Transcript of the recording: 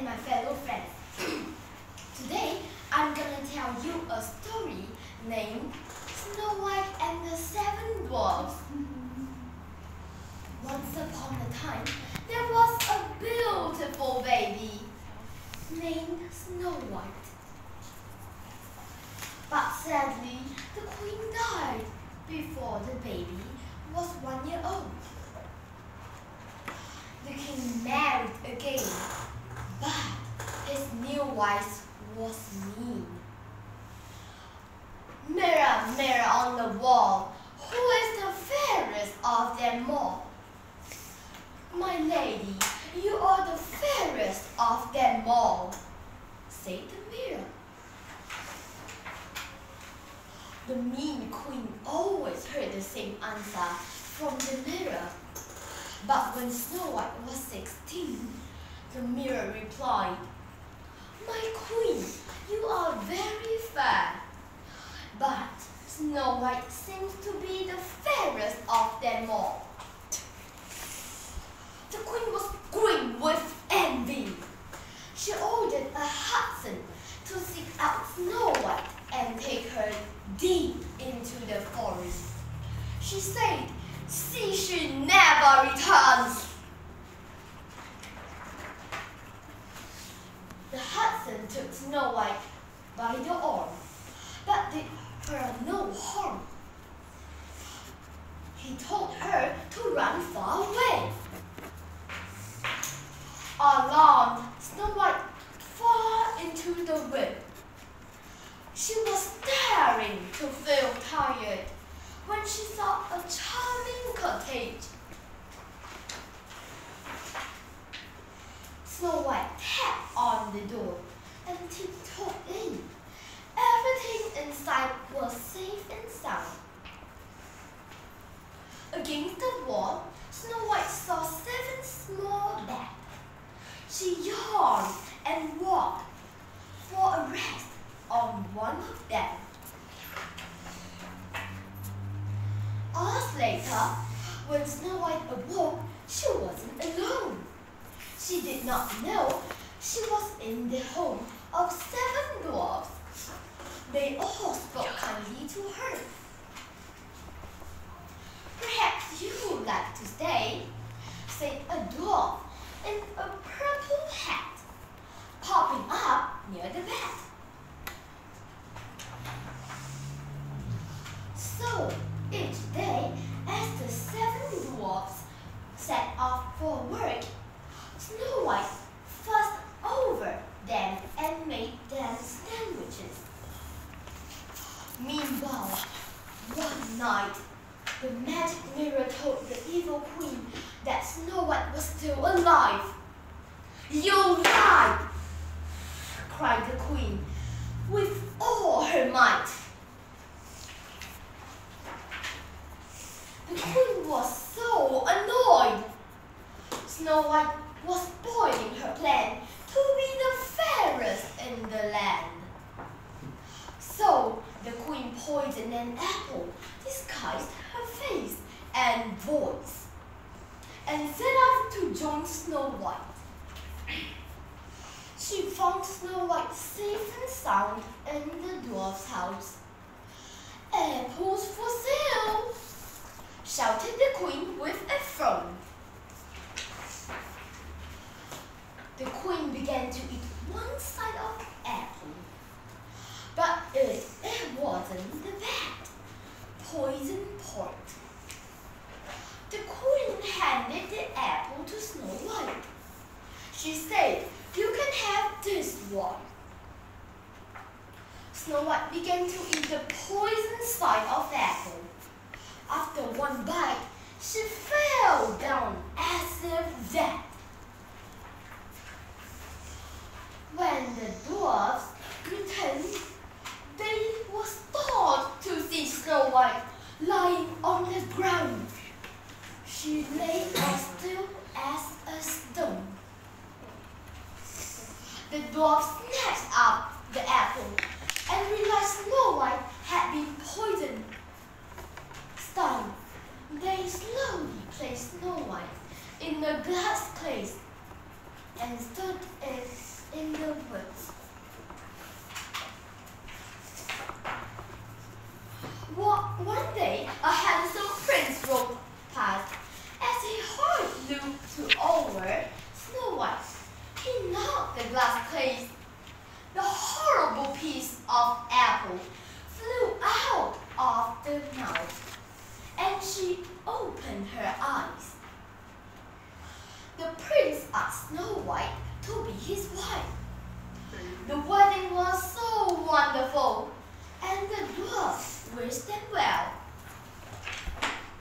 and my fellow friends. Today, I'm gonna tell you a story named Snow White and the Seven Dwarfs. Once upon a time, there was a beautiful baby named Snow White. But sadly, the queen died before the baby was 1 year old. The king married again, but his new wife was mean. Mirror, mirror on the wall, who is the fairest of them all? My lady, you are the fairest of them all, said the mirror. The mean queen always heard the same answer from the mirror. But when Snow White was 16, the mirror replied, "My queen, you are very fair, but Snow White seems to be the fairest of them all." The queen was green with envy. She ordered a Hudson to seek out Snow White and take her deep into the forest. She said, "See, she never returns." The Hudson took Snow White by the arm, but did her no harm. He told her to run far away. Alarmed, Snow White far into the wood. She was staring to feel tired when she saw a charming cottage. Snow White tapped on the door and tiptoed in. Everything inside was safe and sound. Against the wall, Snow White saw 7 small beds. She yawned and walked for a rest on one of them. Hours later, when Snow White awoke, she wasn't alone. She did not know she was in the home of 7 dwarfs. They all spoke kindly to her. "Perhaps you would like to stay," said a dwarf in a purple hat, popping up near the bed. So, each day, as the 7 dwarfs set off for work, Snow White fussed over them and made them sandwiches. Meanwhile, one night, the magic mirror told the evil queen that Snow White was still alive. "You lied!" cried the queen with all her might. The queen was so annoyed. Snow White was spoiling her plan to be the fairest in the land. So the queen poisoned an apple, disguised her face and voice, and set off to join Snow White. She found Snow White safe and sound in the dwarf's house. "Apples for sale!" shouted the queen with a frown. The queen began to eat one side of the apple, but it wasn't the bad, poisoned part. The queen handed the apple to Snow White. She said, "You can have this one." Snow White began to eat the poisoned side of the apple. After one bite, she fell down as if dead. When the dwarfs returned, they were startled to see Snow White lying on the ground. She lay as still as a stone. The dwarfs snatched up the apple and realized Snow White had been poisoned. Stunned, they slowly placed Snow White in a glass case and stood it in the woods. One day, a handsome prince rode past. As he hurried over Snow White, he knocked the glass case. The horrible piece of apple flew out of the mouth, and she opened her eyes. The prince asked Snow White to be his wife. The wedding was so wonderful, and the dwarfs wished them well.